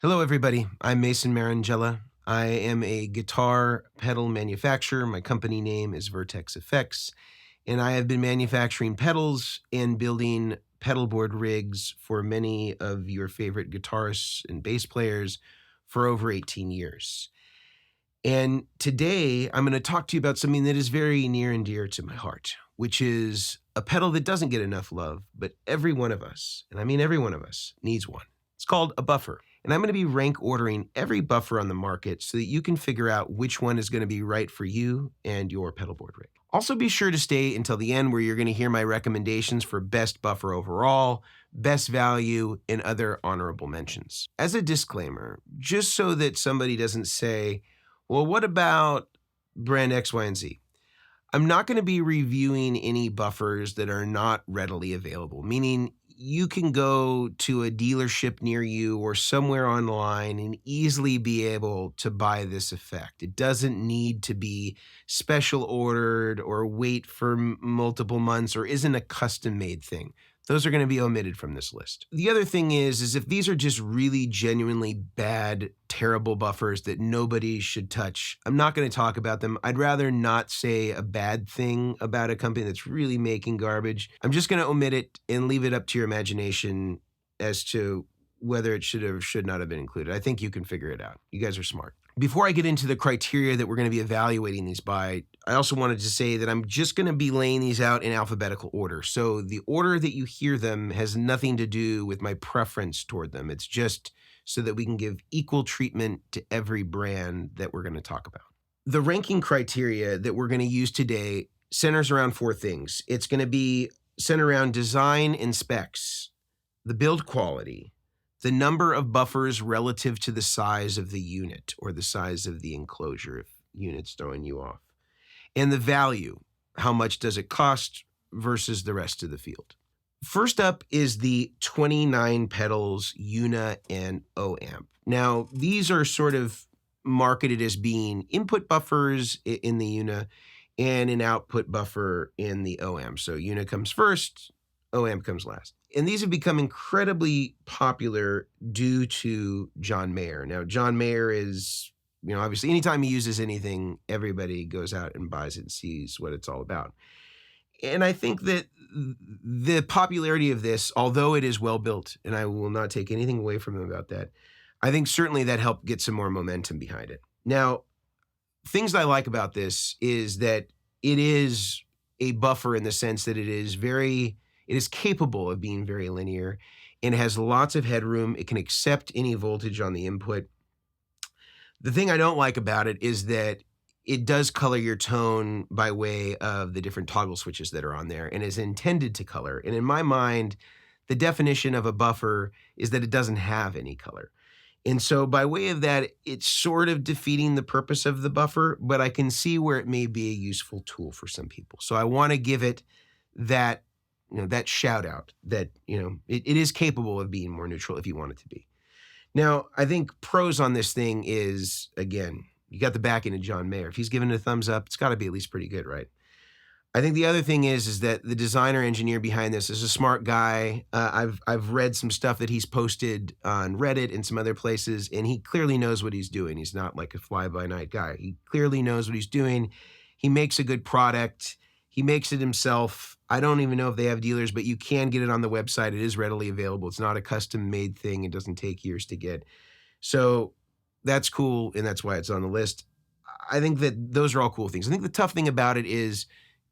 Hello, everybody. I'm Mason Marangella. I am a guitar pedal manufacturer. My company name is Vertex Effects, and I have been manufacturing pedals and building pedalboard rigs for many of your favorite guitarists and bass players for over 18 years. And today I'm going to talk to you about something that is very near and dear to my heart, which is a pedal that doesn't get enough love, but every one of us, and I mean every one of us, needs one. It's called a buffer. And I'm going to be rank ordering every buffer on the market so that you can figure out which one is going to be right for you and your pedalboard rig. Also be sure to stay until the end where you're going to hear my recommendations for best buffer overall, best value, and other honorable mentions. As a disclaimer, just so that somebody doesn't say, well, what about brand X, Y, and Z? I'm not going to be reviewing any buffers that are not readily available, meaning you can go to a dealership near you or somewhere online and easily be able to buy this effect. It doesn't need to be special ordered or wait for multiple months or isn't a custom made thing. Those are going to be omitted from this list. The other thing is if these are just really genuinely bad, terrible buffers that nobody should touch, I'm not going to talk about them. I'd rather not say a bad thing about a company that's really making garbage. I'm just going to omit it and leave it up to your imagination as to whether it should or should not have been included. I think you can figure it out. You guys are smart. Before I get into the criteria that we're going to be evaluating these by, I also wanted to say that I'm just going to be laying these out in alphabetical order. So the order that you hear them has nothing to do with my preference toward them. It's just so that we can give equal treatment to every brand that we're going to talk about. The ranking criteria that we're going to use today centers around four things. It's going to be centered around design and specs, the build quality, the number of buffers relative to the size of the unit or the size of the enclosure if unit's throwing you off, and the value. How much does it cost versus the rest of the field? First up is the 29 pedals Una and OAMP. Now, these are sort of marketed as being input buffers in the Una and an output buffer in the OAMP. So Una comes first, OAMP comes last. And these have become incredibly popular due to John Mayer. Now, John Mayer is, obviously anytime he uses anything, everybody goes out and buys it and sees what it's all about. And I think that the popularity of this, although it is well built, and I will not take anything away from him about that, I think certainly that helped get some more momentum behind it. Now, things I like about this is that it is a buffer in the sense that it is capable of being very linear and has lots of headroom. It can accept any voltage on the input. The thing I don't like about it is that it does color your tone by way of the different toggle switches that are on there and is intended to color. And in my mind, the definition of a buffer is that it doesn't have any color. And so by way of that, it's sort of defeating the purpose of the buffer, but I can see where it may be a useful tool for some people. So I want to give it that shout out that, it is capable of being more neutral if you want it to be. Now, I think pros on this thing is, again, you got the backing of John Mayer. If he's giving it a thumbs up, it's got to be at least pretty good, right? I think the other thing is that the designer engineer behind this is a smart guy. I've read some stuff that he's posted on Reddit and some other places, and he clearly knows what he's doing. He's not like a fly-by-night guy. He clearly knows what he's doing. He makes a good product. He makes it himself. I don't even know if they have dealers, but you can get it on the website. It is readily available. It's not a custom-made thing. It doesn't take years to get. So that's cool, and that's why it's on the list. I think that those are all cool things. I think the tough thing about it is,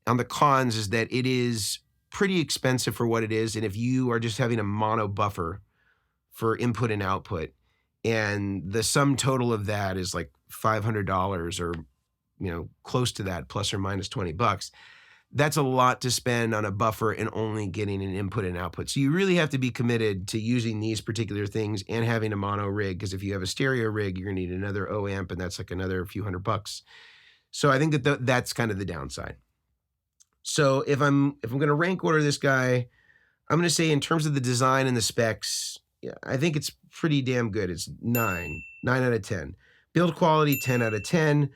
on the cons, is that it is pretty expensive for what it is, and if you are just having a mono buffer for input and output, and the sum total of that is like $500 or close to that, plus or minus $20, that's a lot to spend on a buffer and only getting an input and output. So you really have to be committed to using these particular things and having a mono rig, because if you have a stereo rig, you're gonna need another OAMP, and that's like another few $100. So I think that that's kind of the downside. So if I'm gonna rank order this guy, I'm gonna say in terms of the design and the specs, I think it's pretty damn good. It's 9 out of 10. Build quality, 10 out of 10.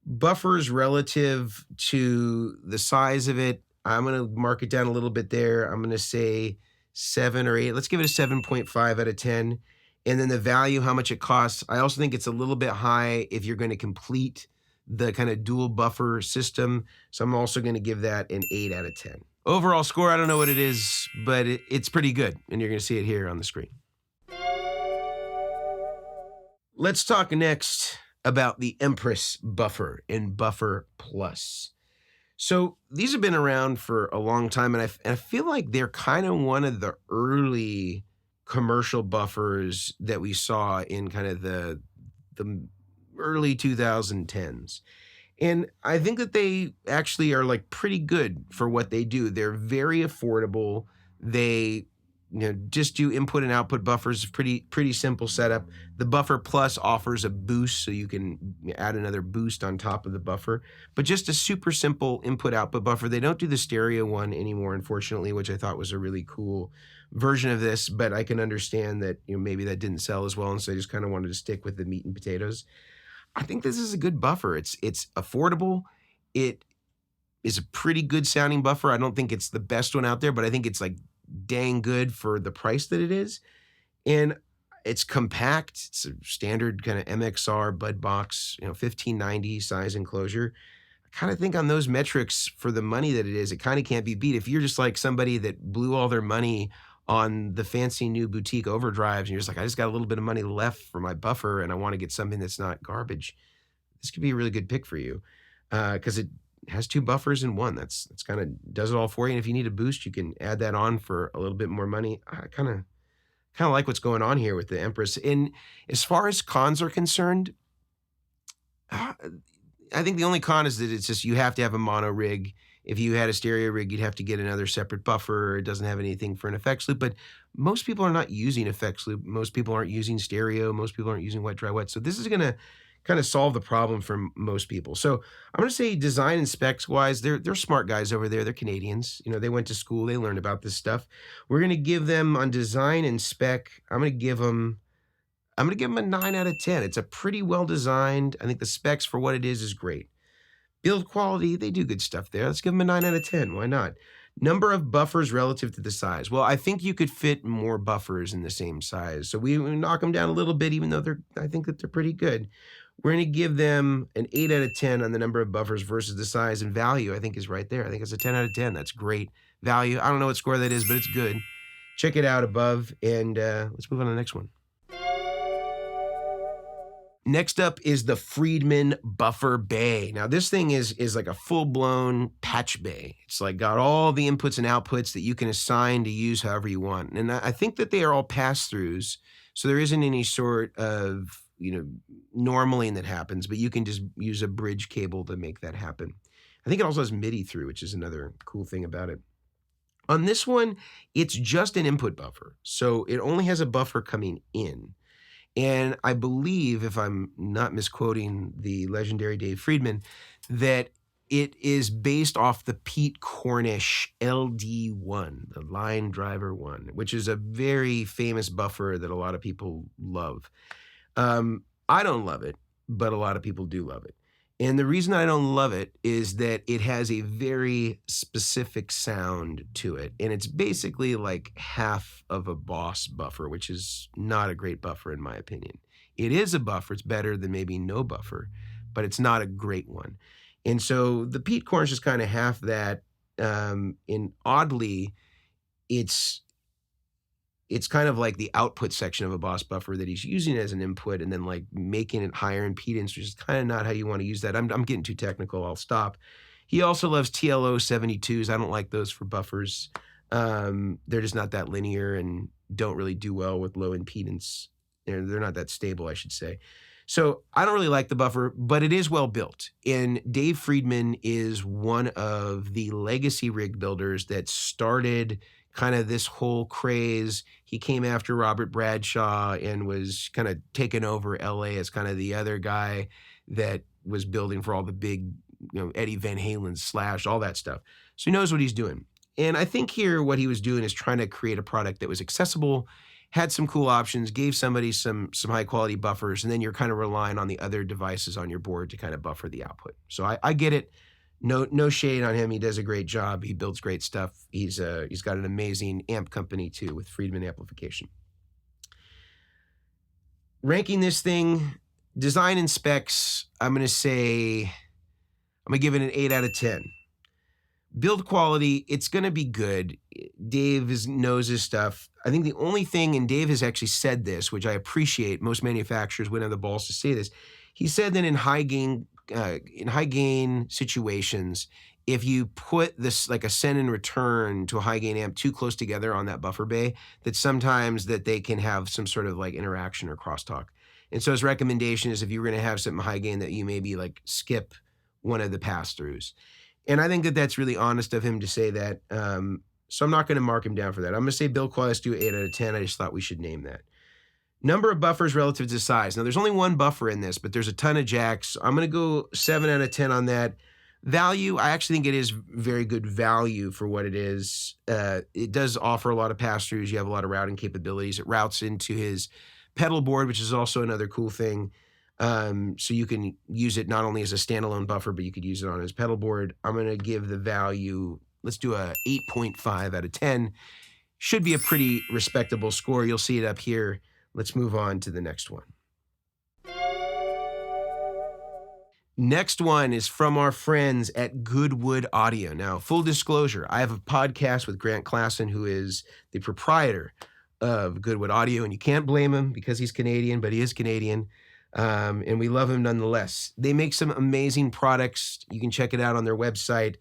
Buffers relative to the size of it, I'm going to mark it down a little bit there. I'm going to say 7 or 8. Let's give it a 7.5 out of 10. And then the value, how much it costs. I also think it's a little bit high if you're going to complete the kind of dual buffer system. So I'm also going to give that an 8 out of 10. Overall score, I don't know what it is, but it's pretty good. And you're going to see it here on the screen. Let's talk next about the EMPRESS buffer and Buffer Plus. So these have been around for a long time, and I feel like they're kind of one of the early commercial buffers that we saw in kind of the early 2010s. And I think that they actually are like pretty good for what they do. They're very affordable. They just do input and output buffers, pretty simple setup. The Buffer Plus offers a boost, so you can add another boost on top of the buffer, but just a super simple input output buffer. They don't do the stereo one anymore, unfortunately, which I thought was a really cool version of this, but I can understand that maybe that didn't sell as well, and so I just kind of wanted to stick with the meat and potatoes. I think this is a good buffer. It's affordable. It is a pretty good sounding buffer. I don't think it's the best one out there, but I think it's like dang good for the price that it is. And it's compact. It's a standard kind of MXR bud box, 1590 size enclosure. I kind of think on those metrics for the money that it is, it kind of can't be beat. If you're just like somebody that blew all their money on the fancy new boutique overdrives and you're just like, I just got a little bit of money left for my buffer and I want to get something that's not garbage, this could be a really good pick for you because it has 2 buffers in one. That's kind of does it all for you. And if you need a boost, you can add that on for a little bit more money. I kind of like what's going on here with the EMPRESS. And as far as cons are concerned, I think the only con is that it's just you have to have a mono rig. If you had a stereo rig, you'd have to get another separate buffer. It doesn't have anything for an effects loop, but most people are not using effects loop. Most people aren't using stereo. Most people aren't using wet, dry, wet. So this is going to kind of solve the problem for most people. So I'm going to say design and specs wise, they're smart guys over there. They're Canadians. They went to school. They learned about this stuff. We're going to give them on design and spec. I'm going to give them a 9 out of 10. It's a pretty well designed. I think the specs for what it is great. Build quality, they do good stuff there. Let's give them a 9 out of 10. Why not? Number of buffers relative to the size. Well, I think you could fit more buffers in the same size. So we knock them down a little bit, even though I think that they're pretty good. We're going to give them an 8 out of 10 on the number of buffers versus the size, and value I think is right there. I think it's a 10 out of 10. That's great value. I don't know what score that is, but it's good. Check it out above, and let's move on to the next one. Next up is the FRIEDMAN Buffer Bay. Now this thing is like a full-blown patch bay. It's like got all the inputs and outputs that you can assign to use however you want. And I think that they are all pass-throughs, so there isn't any sort of normaling that happens, but you can just use a bridge cable to make that happen. I think it also has MIDI through, which is another cool thing about it. On this one, it's just an input buffer, so it only has a buffer coming in. And I believe, if I'm not misquoting the legendary Dave Friedman, that it is based off the Pete Cornish LD1, the Line Driver 1, which is a very famous buffer that a lot of people love. I don't love it, but a lot of people do love it. And the reason I don't love it is that it has a very specific sound to it. And it's basically like half of a Boss buffer, which is not a great buffer in my opinion. It is a buffer. It's better than maybe no buffer, but it's not a great one. And so the Pete Cornish is kind of half that. And oddly, it's kind of like the output section of a Boss buffer that he's using as an input and then like making it higher impedance, which is kind of not how you want to use that. I'm getting too technical. I'll stop. He also loves TLO 72s. I don't like those for buffers. They're just not that linear and don't really do well with low impedance. They're not that stable, I should say. So I don't really like the buffer, but it is well built. And Dave Friedman is one of the legacy rig builders that started kind of this whole craze. He came after Robert Bradshaw and was kind of taking over LA as kind of the other guy that was building for all the big, Eddie Van Halen, Slash, all that stuff. So he knows what he's doing. And I think here what he was doing is trying to create a product that was accessible, had some cool options, gave somebody some high quality buffers, and then you're kind of relying on the other devices on your board to kind of buffer the output. So I get it. No shade on him. He does a great job. He builds great stuff. He's got an amazing amp company too with Friedman Amplification. ranking this thing, design and specs, I'm going to give it an 8 out of 10. Build quality, it's going to be good. Dave knows his stuff. I think the only thing, and Dave has actually said this, which I appreciate, most manufacturers wouldn't have the balls to say this. He said that in high gain situations, if you put this like a send and return to a high gain amp too close together on that buffer bay, that sometimes that they can have some sort of like interaction or crosstalk. And so his recommendation is if you were going to have something high gain that you maybe like skip one of the pass-throughs. And I think that that's really honest of him to say that. So I'm not going to mark him down for that. I'm going to say build quality, let's do 8 out of 10. I just thought we should name that. Number of buffers relative to size. Now, there's only one buffer in this, but there's a ton of jacks. So I'm going to go 7 out of 10 on that. Value, I actually think it is very good value for what it is. It does offer a lot of pass-throughs. You have a lot of routing capabilities. It routes into his pedal board, which is also another cool thing. So you can use it not only as a standalone buffer, but you could use it on his pedal board. I'm going to give the value, let's do a 8.5 out of 10. Should be a pretty respectable score. You'll see it up here. Let's move on to the next one. Next one is from our friends at GOODWOOD Audio. Now, full disclosure, I have a podcast with Grant Klassen, who is the proprietor of GOODWOOD Audio, and you can't blame him because he's Canadian, but he is Canadian. And we love them nonetheless. They make some amazing products. You can check it out on their website.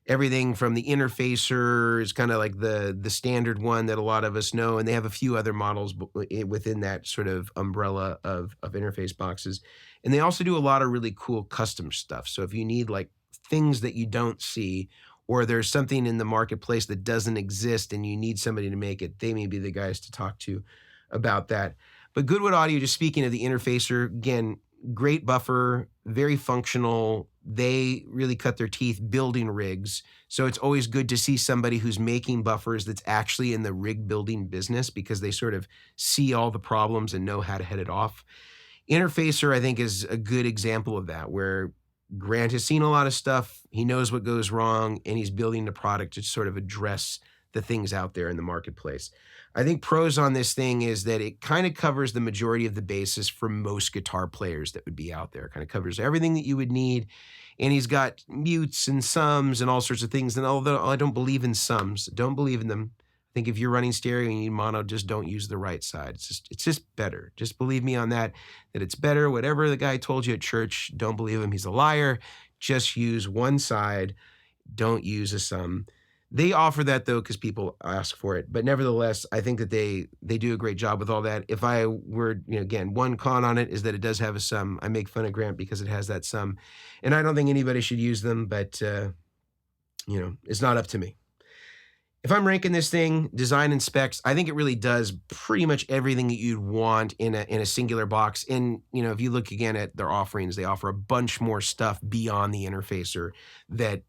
Everything from the interfacer is kind of like the standard one that a lot of us know, and they have a few other models within that sort of umbrella of interface boxes. And they also do a lot of really cool custom stuff. So if you need like things that you don't see, or there's something in the marketplace that doesn't exist and you need somebody to make it, they may be the guys to talk to about that. But GOODWOOD Audio, just speaking of the interfacer, again, great buffer, very functional. They really cut their teeth building rigs. So it's always good to see somebody who's making buffers that's actually in the rig building business, because they sort of see all the problems and know how to head it off. Interfacer, I think, is a good example of that, where Grant has seen a lot of stuff. He knows what goes wrong, and he's building the product to sort of address the things out there in the marketplace. I think pros on this thing is that it kind of covers the majority of the basis for most guitar players that would be out there. It kind of covers everything that you would need. And he's got mutes and sums and all sorts of things. And although I don't believe in sums, don't believe in them. I think if you're running stereo and you need mono, just don't use the right side. It's just better. Just believe me on that it's better. Whatever the guy told you at church, don't believe him. He's a liar. Just use one side. Don't use a sum. They offer that, though, because people ask for it. But nevertheless, I think that they do a great job with all that. If I were, again, one con on it is that it does have a sum. I make fun of Grant because it has that sum. And I don't think anybody should use them, but, it's not up to me. If I'm ranking this thing, design and specs, I think it really does pretty much everything that you'd want in a singular box. And, if you look again at their offerings, they offer a bunch more stuff beyond the interfacer that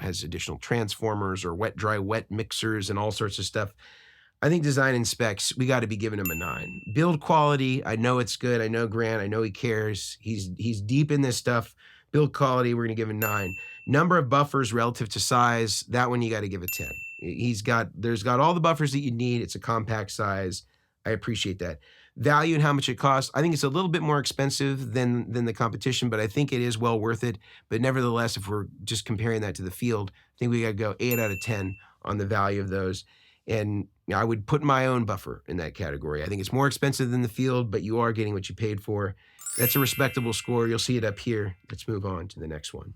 has additional transformers or wet mixers and all sorts of stuff. I think design and specs, we got to be giving him a 9. Build quality, I know it's good. I know Grant, I know he cares. He's deep in this stuff. Build quality, we're going to give him 9. Number of buffers relative to size, that one you got to give a 10. There's got all the buffers that you need. It's a compact size. I appreciate that. Value and how much it costs, I think it's a little bit more expensive than the competition, but I think it is well worth it. But nevertheless, if we're just comparing that to the field, I think we got to go 8 out of 10 on the value of those. And I would put my own buffer in that category. I think it's more expensive than the field, but you are getting what you paid for. That's a respectable score. You'll see it up here. Let's move on to the next one.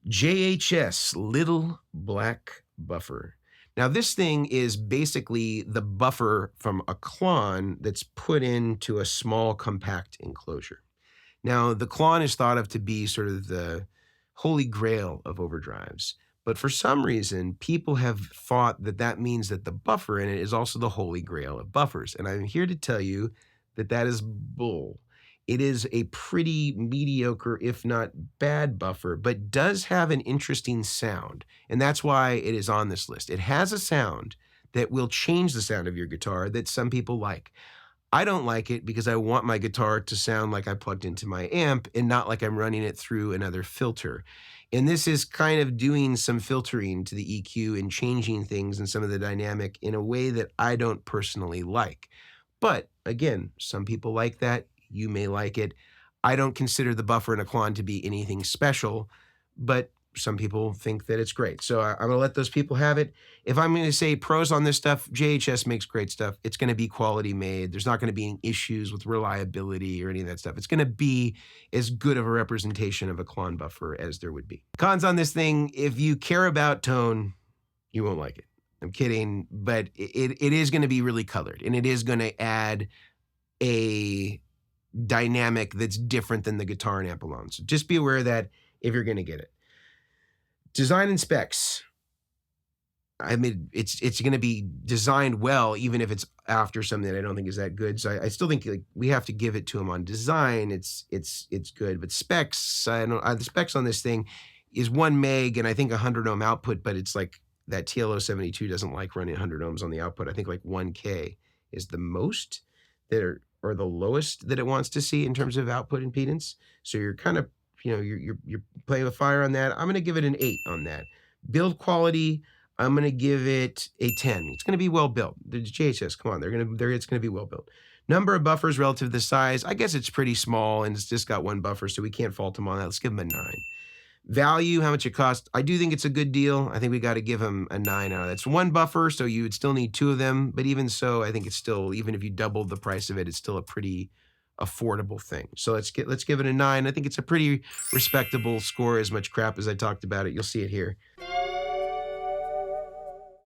JHS Little Black Buffer. Now, this thing is basically the buffer from a Klon that's put into a small, compact enclosure. Now, the Klon is thought of to be sort of the holy grail of overdrives. But for some reason, people have thought that means that the buffer in it is also the holy grail of buffers. And I'm here to tell you that is bull. It is a pretty mediocre, if not bad buffer, but does have an interesting sound. And that's why it is on this list. It has a sound that will change the sound of your guitar that some people like. I don't like it because I want my guitar to sound like I plugged into my amp and not like I'm running it through another filter. And this is kind of doing some filtering to the EQ and changing things and some of the dynamic in a way that I don't personally like. But again, some people like that. You may like it. I don't consider the buffer in a Klon to be anything special, but some people think that it's great. So I'm going to let those people have it. If I'm going to say pros on this stuff, JHS makes great stuff. It's going to be quality made. There's not going to be any issues with reliability or any of that stuff. It's going to be as good of a representation of a Klon buffer as there would be. Cons on this thing, if you care about tone, you won't like it. I'm kidding, but it is going to be really colored, and it is going to add a dynamic that's different than the guitar and amp alone. So just be aware of that if you're going to get it. Design and specs. I mean, it's going to be designed well, even if it's after something that I don't think is that good. So I still think like we have to give it to them on design. It's good, but specs. The specs on this thing is 1 meg and I think 100 ohm output, but it's like that TLO72 doesn't like running 100 ohms on the output. I think like 1K is the most or the lowest that it wants to see in terms of output impedance. So you're kind of, you're playing with fire on that. I'm going to give it an 8 on that. Build quality, I'm going to give it a 10. It's going to be well built. The JHS, come on, it's going to be well built. Number of buffers relative to the size, I guess it's pretty small and it's just got 1 buffer, so we can't fault them on that. Let's give them a 9. Value, how much it costs, I do think it's a good deal. I think we got to give them a 9 out of that. It's 1 buffer, so you would still need 2 of them, but even so, I think it's still, even if you doubled the price of it, it's still a pretty affordable thing. So let's give it a 9. I think it's a pretty respectable score, as much crap as I talked about it. You'll see it here.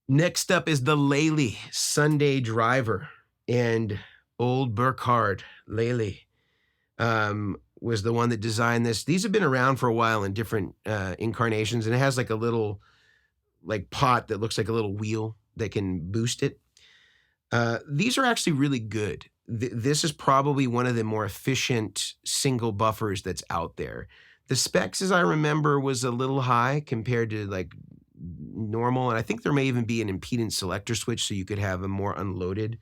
Next up is the LEHLE Sunday Driver, and old Burkhard LEHLE was the one that designed this. These have been around for a while in different incarnations, and it has like a little pot that looks like a little wheel that can boost it. These are actually really good. This is probably one of the more efficient single buffers that's out there. The specs, as I remember, was a little high compared to like normal, and I think there may even be an impedance selector switch so you could have a more unloaded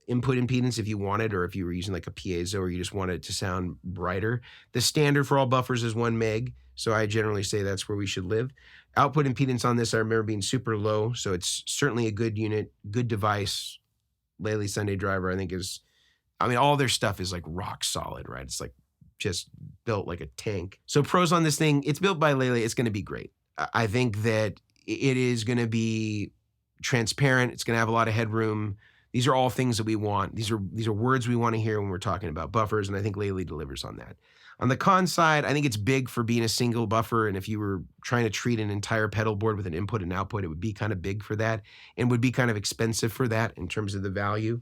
input impedance if you wanted, or if you were using like a piezo or you just wanted it to sound brighter. The standard for all buffers is 1 meg, so I generally say that's where we should live. Output impedance on this I remember being super low, so it's certainly a good unit, good device. LEHLE Sunday Driver I think is, I mean, all their stuff is like rock solid, right? It's like just built like a tank. So pros on this thing, it's built by LEHLE, it's going to be great. I think that it is going to be transparent. It's going to have a lot of headroom. These are all things that we want. These are words we want to hear when we're talking about buffers, and I think LEHLE delivers on that. On the con side, I think it's big for being a single buffer, and if you were trying to treat an entire pedal board with an input and output, it would be kind of big for that, and would be kind of expensive for that in terms of the value.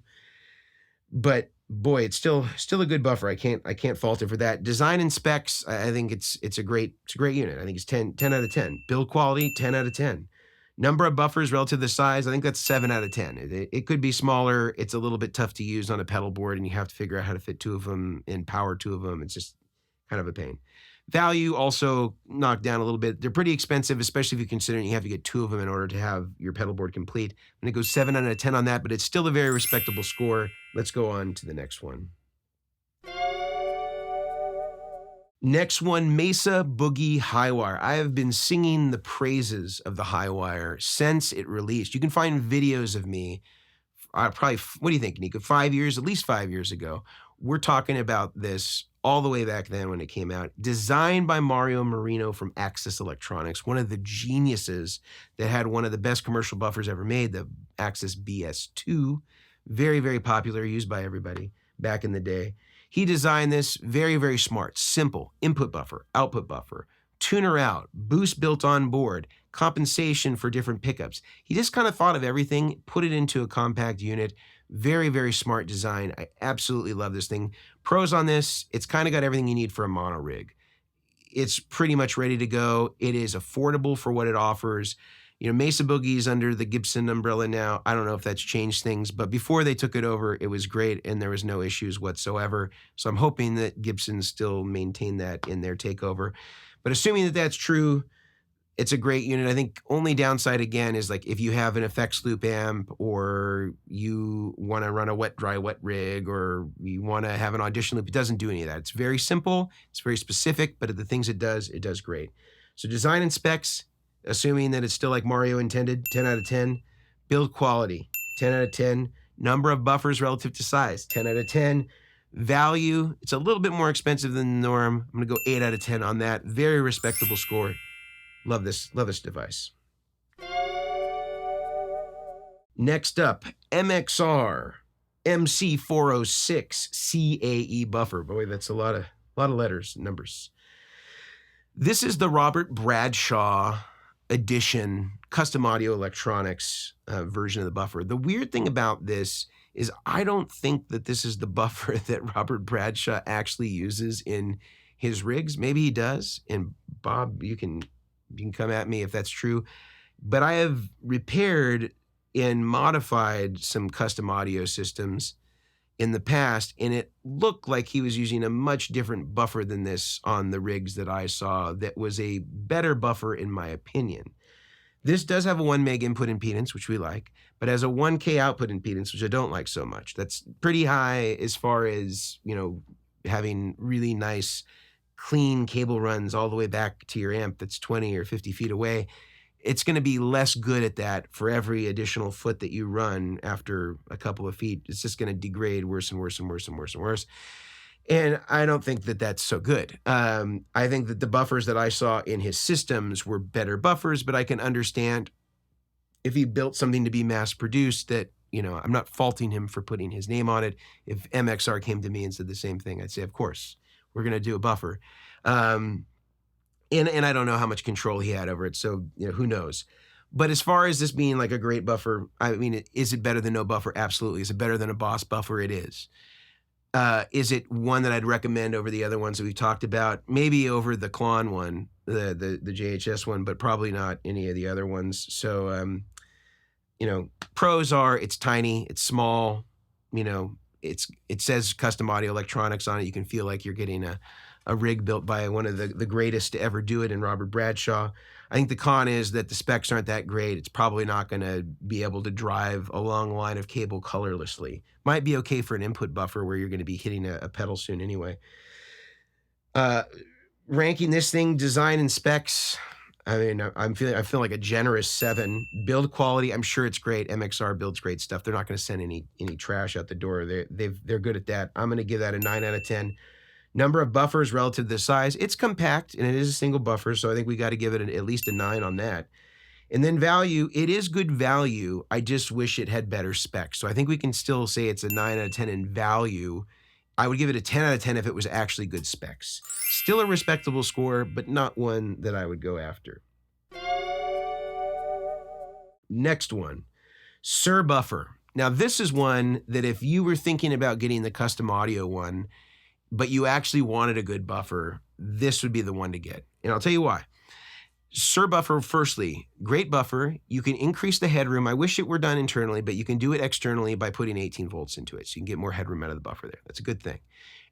But boy, it's still a good buffer. I can't fault it for that. Design and specs, I think it's a great unit. I think it's 10 out of 10. Build quality, 10 out of 10. Number of buffers relative to the size, I think that's 7 out of 10. It could be smaller. It's a little bit tough to use on a pedal board, and you have to figure out how to fit 2 of them and power 2 of them. It's just kind of a pain. Value also knocked down a little bit. They're pretty expensive, especially if you consider you have to get 2 of them in order to have your pedal board complete. And it goes 7 out of 10 on that, but it's still a very respectable score. Let's go on to the next one. Next one, MESA BOOGIE Highwire. I have been singing the praises of the Highwire since it released. You can find videos of me, probably, what do you think, Nico? 5 years, at least 5 years ago. We're talking about this all the way back then when it came out. Designed by Mario Marino from Axis Electronics, one of the geniuses that had one of the best commercial buffers ever made, the Axis BS2. Very, very popular, used by everybody back in the day. He designed this very, very smart, simple, input buffer, output buffer, tuner out, boost built on board, compensation for different pickups. He just kind of thought of everything, put it into a compact unit. Very, very smart design. I absolutely love this thing. Pros on this, it's kind of got everything you need for a mono rig. It's pretty much ready to go. It is affordable for what it offers. You know, MESA BOOGIE is under the Gibson umbrella now. I don't know if that's changed things, but before they took it over, it was great and there was no issues whatsoever. So I'm hoping that Gibson still maintain that in their takeover. But assuming that that's true, it's a great unit. I think only downside again is like if you have an effects loop amp or you want to run a wet, dry, wet rig, or you want to have an audition loop. It doesn't do any of that. It's very simple. It's very specific, but the things it does great. So design and specs, assuming that it's still like Mario intended, 10 out of 10. Build quality, 10 out of 10. Number of buffers relative to size, 10 out of 10. Value, it's a little bit more expensive than the norm. I'm gonna go 8 out of 10 on that. Very respectable score. Love this device. Next up, MXR MC406 CAE buffer. Boy, that's a lot of letters, numbers. This is the Robert Bradshaw edition custom audio electronics version of the buffer. The weird thing about this is I don't think that this is the buffer that Robert Bradshaw actually uses in his rigs. Maybe he does, and Bob, you can come at me if that's true. But I have repaired and modified some custom audio systems in the past, and it looked like he was using a much different buffer than this on the rigs that I saw that was a better buffer in my opinion. This does have a 1 meg input impedance, which we like, but has a 1K output impedance, which I don't like so much. That's pretty high as far as, having really nice, clean cable runs all the way back to your amp that's 20 or 50 feet away. It's going to be less good at that for every additional foot that you run after a couple of feet. It's just going to degrade worse and worse and worse and worse and worse. And I don't think that that's so good. I think that the buffers that I saw in his systems were better buffers, but I can understand if he built something to be mass produced that, I'm not faulting him for putting his name on it. If MXR came to me and said the same thing, I'd say, of course, we're going to do a buffer. And I don't know how much control he had over it, so who knows. But as far as this being like a great buffer, I mean, is it better than no buffer? Absolutely. Is it better than a Boss buffer? It is. Is it one that I'd recommend over the other ones that we've talked about? Maybe over the Klon one, the JHS one, but probably not any of the other ones. So, pros are it's tiny, it's small, it says custom audio electronics on it. You can feel like you're getting a rig built by one of the greatest to ever do it in Robert Bradshaw. I think the con is that the specs aren't that great. It's probably not going to be able to drive a long line of cable colorlessly. Might be okay for an input buffer where you're going to be hitting a pedal soon anyway. Ranking this thing, design and specs, I mean, I feel like a generous 7. Build quality, I'm sure it's great. MXR builds great stuff. They're not going to send any trash out the door. They're good at that. I'm going to give that a 9 out of 10. Number of buffers relative to the size, it's compact and it is a single buffer, so I think we got to give it at least a 9 on that. And then value, it is good value. I just wish it had better specs. So I think we can still say it's a 9 out of 10 in value. I would give it a 10 out of 10 if it was actually good specs. Still a respectable score, but not one that I would go after. Next one, SUHR buffer. Now this is one that if you were thinking about getting the custom audio one, but you actually wanted a good buffer, this would be the one to get. And I'll tell you why. SUHR buffer, firstly, great buffer. You can increase the headroom. I wish it were done internally, but you can do it externally by putting 18 volts into it. So you can get more headroom out of the buffer there. That's a good thing.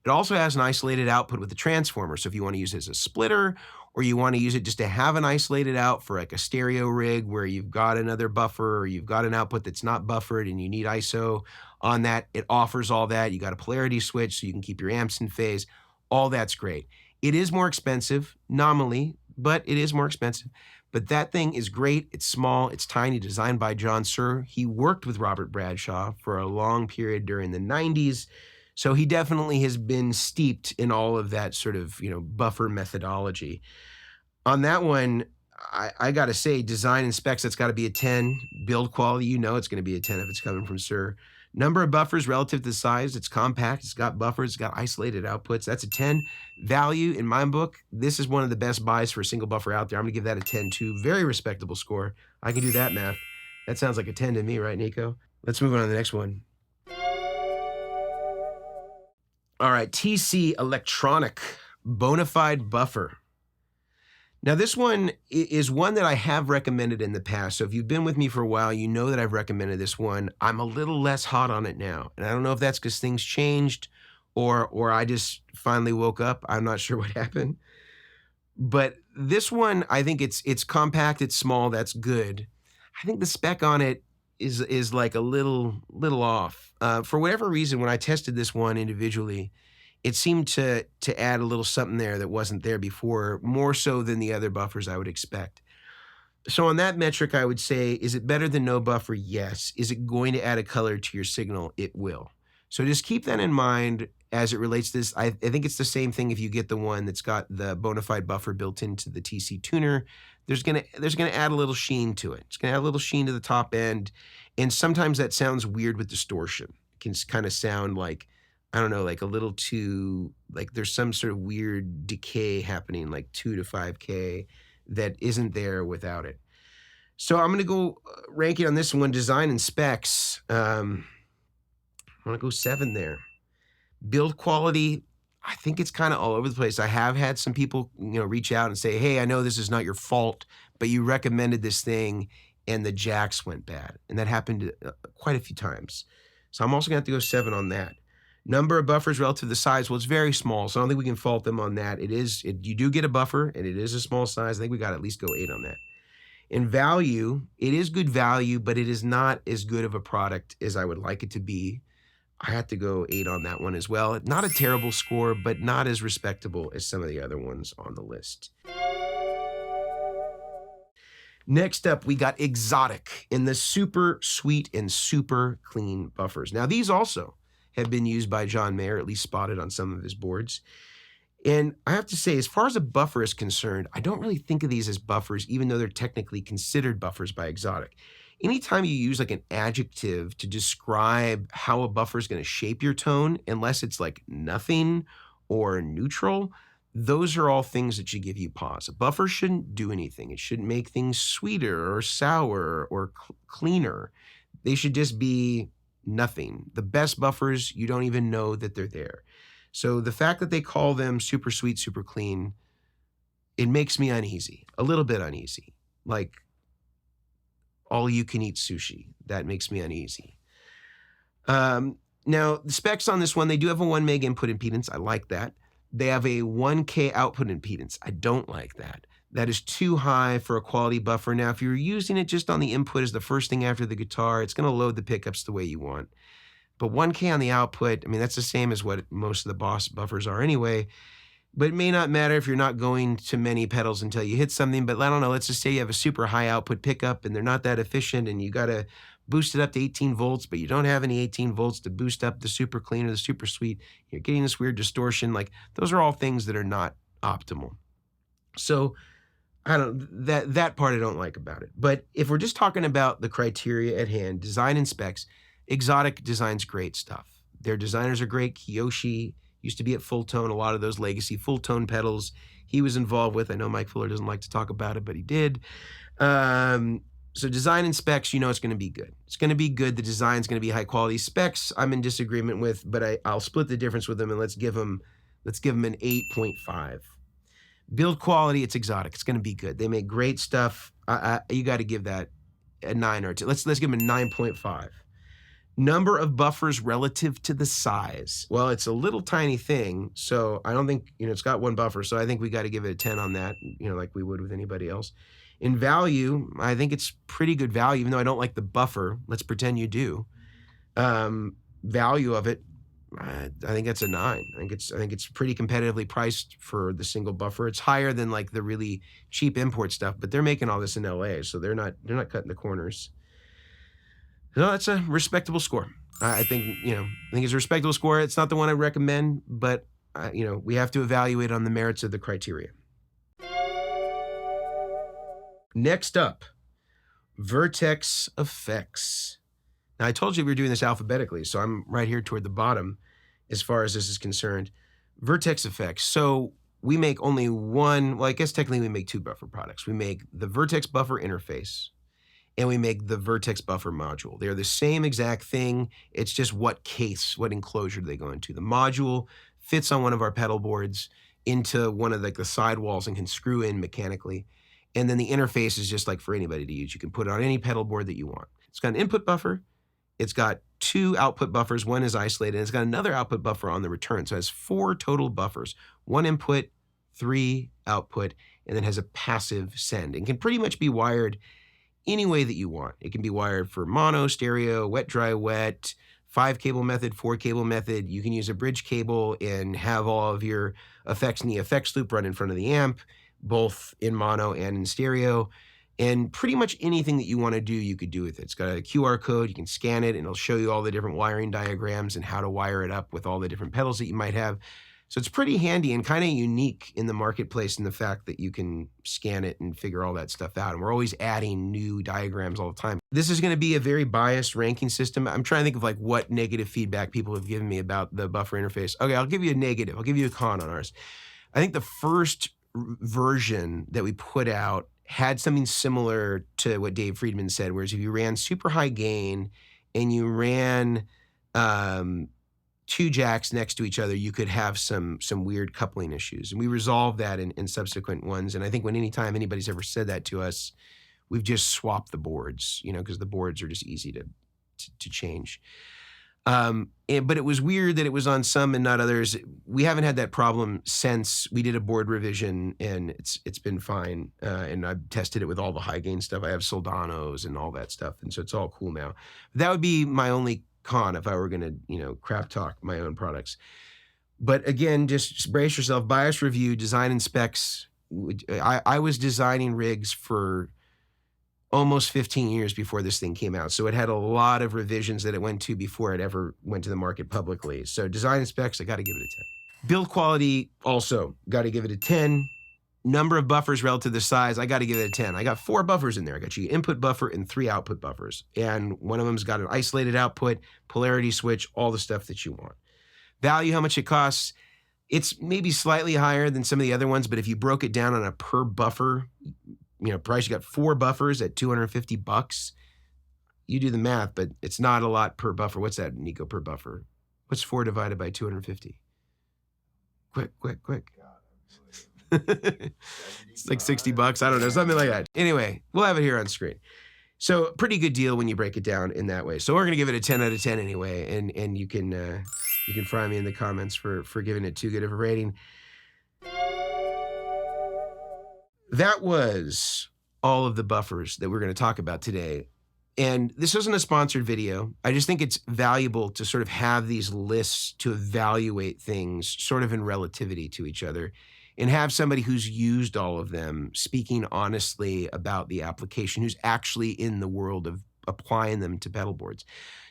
It also has an isolated output with the transformer. So if you want to use it as a splitter, or you want to use it just to have an isolated out for like a stereo rig where you've got another buffer, or you've got an output that's not buffered and you need ISO on that, it offers all that. You got a polarity switch so you can keep your amps in phase. All that's great. It is more expensive nominally, but it is more expensive. But that thing is great. It's small, it's tiny, designed by John SUHR. He worked with Robert Bradshaw for a long period during the 90s. So he definitely has been steeped in all of that sort of, buffer methodology. On that one, I got to say, design and specs, that's got to be a 10. Build quality, it's going to be a 10 if it's coming from SUHR. Number of buffers relative to the size, it's compact, it's got buffers, it's got isolated outputs, that's a 10. Value, in my book, this is one of the best buys for a single buffer out there. I'm gonna give that a 10 too. Very respectable score. I can do that math. That sounds like a 10 to me, right, Nico? Let's move on to the next one. All right, TC Electronic Bonafide Buffer. Now this one is one that I have recommended in the past. So if you've been with me for a while, you know that I've recommended this one. I'm a little less hot on it now. And I don't know if that's because things changed or I just finally woke up. I'm not sure what happened. But this one, I think it's compact, it's small, that's good. I think the spec on it is like a little off. For whatever reason, when I tested this one individually, it seemed to add a little something there that wasn't there before, more so than the other buffers I would expect. So on that metric, I would say, is it better than no buffer? Yes. Is it going to add a color to your signal? It will. So just keep that in mind as it relates to this. I think it's the same thing if you get the one that's got the bona fide buffer built into the TC tuner. There's gonna add a little sheen to it. It's gonna add a little sheen to the top end, and sometimes that sounds weird with distortion. It can kind of sound like, I don't know, like a little too, like there's some sort of weird decay happening, like 2 to 5K that isn't there without it. So I'm gonna go ranking on this one, design and specs. I'm gonna go 7 there. Build quality, I think it's kind of all over the place. I have had some people, reach out and say, hey, I know this is not your fault, but you recommended this thing and the jacks went bad. And that happened quite a few times. So I'm also gonna have to go 7 on that. Number of buffers relative to the size, well, it's very small, so I don't think we can fault them on that. You do get a buffer, and it is a small size. I think we got to at least go 8 on that. In value, it is good value, but it is not as good of a product as I would like it to be. I had to go 8 on that one as well. Not a terrible score, but not as respectable as some of the other ones on the list. Next up, we got XOTIC in the super sweet and super clean buffers. Now, these also have been used by John Mayer, at least spotted on some of his boards. And I have to say, as far as a buffer is concerned, I don't really think of these as buffers, even though they're technically considered buffers by XOTIC. Anytime you use like an adjective to describe how a buffer is going to shape your tone, unless it's like nothing or neutral, those are all things that should give you pause. A buffer shouldn't do anything. It shouldn't make things sweeter or sour or cleaner. They should just be nothing. The best buffers, you don't even know that they're there. So the fact that they call them super sweet, super clean, it makes me uneasy, a little bit uneasy. Like all you can eat sushi, that makes me uneasy. Now the specs on this one, they do have a 1 meg input impedance. I like that. They have a 1K output impedance. I don't like that. That is too high for a quality buffer. Now, if you're using it just on the input as the first thing after the guitar, it's going to load the pickups the way you want. But 1K on the output, I mean, that's the same as what most of the Boss buffers are anyway. But it may not matter if you're not going to many pedals until you hit something. But I don't know, let's just say you have a super high output pickup and they're not that efficient and you got to boost it up to 18 volts, but you don't have any 18 volts to boost up the super clean or the super sweet. You're getting this weird distortion. Like those are all things that are not optimal. So that part I don't like about it. But if we're just talking about the criteria at hand, design and specs, XOTIC designs great stuff. Their designers are great. Kiyoshi used to be at Full Tone, a lot of those legacy Full Tone pedals he was involved with. I know Mike Fuller doesn't like to talk about it, but he did. So design and specs, it's going to be good. It's going to be good. The design's going to be high quality. Specs, I'm in disagreement with, but I'll split the difference with them and let's give them an 8.5. Build quality, it's XOTIC. It's going to be good. They make great stuff. You got to give that a 9 or 10. Let's give them a 9.5. Number of buffers relative to the size. Well, it's a little tiny thing, so I don't think, it's got 1 buffer, so I think we got to give it a 10 on that, like we would with anybody else. In value, I think it's pretty good value, even though I don't like the buffer. Let's pretend you do. Value of it, I think that's a 9. I think it's pretty competitively priced for the single buffer. It's higher than like the really cheap import stuff, but they're making all this in LA, so they're not cutting the corners. No, that's a respectable score. I think it's a respectable score. It's not the one I recommend, but we have to evaluate on the merits of the criteria. Next up, Vertex effects. Now, I told you we were doing this alphabetically, so I'm right here toward the bottom as far as this is concerned. Vertex effects. So we make only one, well, I guess technically we make 2 buffer products. We make the Vertex buffer interface, and we make the Vertex buffer module. They're the same exact thing. It's just what enclosure do they go into. The module fits on one of our pedal boards into one of the side walls and can screw in mechanically. And then the interface is just like for anybody to use. You can put it on any pedal board that you want. It's got an input buffer. It's got 2 output buffers. One is isolated. And it's got another output buffer on the return. So it has 4 total buffers. 1 input, 3 output, and then has a passive send. And can pretty much be wired any way that you want. It can be wired for mono, stereo, wet, dry, wet, 5-cable method, 4-cable method. You can use a bridge cable and have all of your effects in the effects loop run in front of the amp, both in mono and in stereo. And pretty much anything that you want to do, you could do with it. It's got a QR code. You can scan it, and it'll show you all the different wiring diagrams and how to wire it up with all the different pedals that you might have. So it's pretty handy and kind of unique in the marketplace in the fact that you can scan it and figure all that stuff out. And we're always adding new diagrams all the time. This is going to be a very biased ranking system. I'm trying to think of like what negative feedback people have given me about the buffer interface. Okay, I'll give you a negative. I'll give you a con on ours. I think the first version that we put out had something similar to what Dave Friedman said, whereas if you ran super high gain and you ran 2 jacks next to each other, you could have some weird coupling issues. And we resolved that in subsequent ones. And I think anytime anybody's ever said that to us, we've just swapped the boards, you know, because the boards are just easy to change. But it was weird that it was on some and not others. We haven't had that problem since we did a board revision, and it's been fine. And I've tested it with all the high gain stuff. I have Soldanos and all that stuff, and so it's all cool now. That would be my only con if I were going to, you know, crap talk my own products. But again, just brace yourself. Bias review, design and specs. I was designing rigs for almost 15 years before this thing came out. So it had a lot of revisions that it went to before it ever went to the market publicly. So design and specs, I got to give it a 10. Build quality, also got to give it a 10. Number of buffers relative to the size, I got to give it a 10. I got 4 buffers in there. I got you input buffer and 3 output buffers. And one of them's got an isolated output, polarity switch, all the stuff that you want. Value, how much it costs. It's maybe slightly higher than some of the other ones, but if you broke it down on a per buffer, you know, price, you got 4 buffers at $250. You do the math, but it's not a lot per buffer. What's that, Nico, per buffer? What's 4 divided by 250? Quick. It's like $60. I don't know, something like that. Anyway, we'll have it here on screen. So pretty good deal when you break it down in that way. So we're gonna give it a 10 out of 10 anyway, and you can fry me in the comments for giving it too good of a rating. That was all of the buffers that we're going to talk about today. And this isn't a sponsored video. I just think it's valuable to sort of have these lists to evaluate things sort of in relativity to each other and have somebody who's used all of them speaking honestly about the application, who's actually in the world of applying them to pedal boards.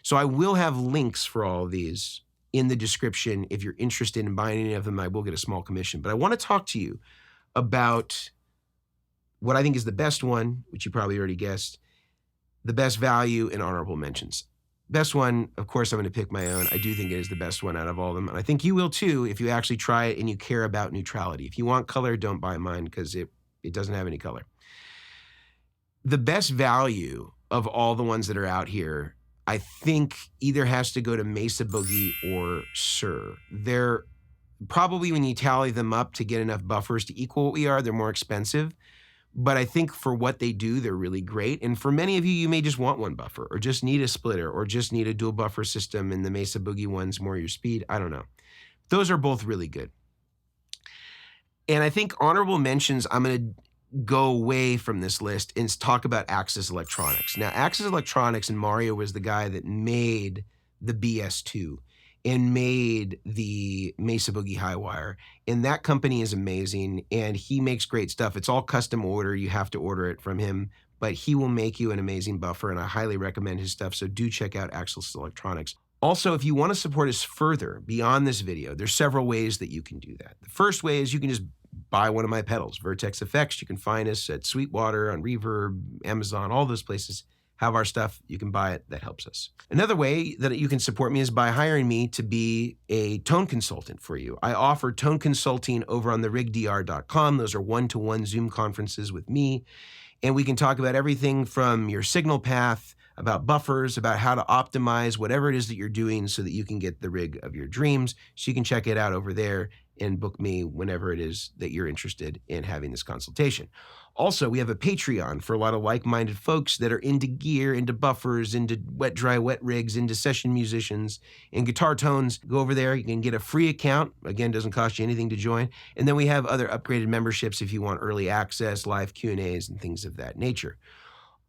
So I will have links for all of these in the description. If you're interested in buying any of them, I will get a small commission. But I want to talk to you about what I think is the best one, which you probably already guessed, the best value, and honorable mentions. Best one, of course, I'm going to pick my own. I do think it is the best one out of all of them. And I think you will too if you actually try it and you care about neutrality. If you want color, don't buy mine because it doesn't have any color. The best value of all the ones that are out here, I think either has to go to MESA Boogie or SUHR. They're probably, when you tally them up to get enough buffers to equal what we are, they're more expensive. But I think for what they do, they're really great. And for many of you, you may just want 1 buffer or just need a splitter or just need a dual buffer system, and the MESA Boogie one's more your speed. I don't know. Those are both really good. And I think honorable mentions, I'm going to go away from this list and talk about Axis Electronics. Now, Axis Electronics, and Mario was the guy that made the BS2 and made the MESA Boogie Highwire. And that company is amazing, and he makes great stuff. It's all custom order. You have to order it from him, but he will make you an amazing buffer, and I highly recommend his stuff, so do check out Axis Electronics. Also, if you want to support us further beyond this video, there's several ways that you can do that. The first way is you can just buy one of my pedals, Vertex Effects. You can find us at Sweetwater, on Reverb, Amazon, all those places have our stuff. You can buy it. That helps us. Another way that you can support me is by hiring me to be a tone consultant for you. I offer tone consulting over on therigdr.com. Those are one-to-one Zoom conferences with me, and we can talk about everything from your signal path, about buffers, about how to optimize whatever it is that you're doing so that you can get the rig of your dreams. So you can check it out over there and book me whenever it is that you're interested in having this consultation. Also, we have a Patreon for a lot of like-minded folks that are into gear, into buffers, into wet, dry, wet rigs, into session musicians, and guitar tones. Go over there. You can get a free account. Again, doesn't cost you anything to join. And then we have other upgraded memberships if you want early access, live Q&As, and things of that nature.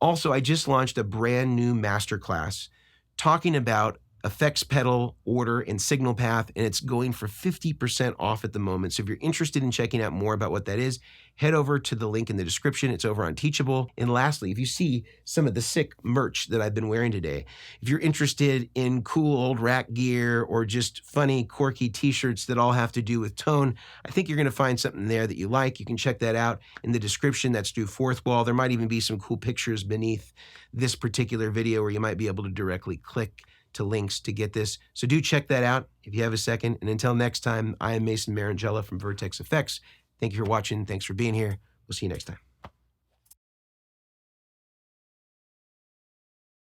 Also, I just launched a brand new masterclass talking about effects pedal order and signal path, and it's going for 50% off at the moment. So if you're interested in checking out more about what that is, head over to the link in the description. It's over on Teachable. And lastly, if you see some of the sick merch that I've been wearing today, if you're interested in cool old rack gear or just funny, quirky t-shirts that all have to do with tone, I think you're going to find something there that you like. You can check that out in the description. That's through Fourth Wall. There might even be some cool pictures beneath this particular video where you might be able to directly click to links to get this. So do check that out if you have a second. And until next time, I am Mason Marangella from Vertex Effects. Thank you for watching. Thanks for being here. We'll see you next time.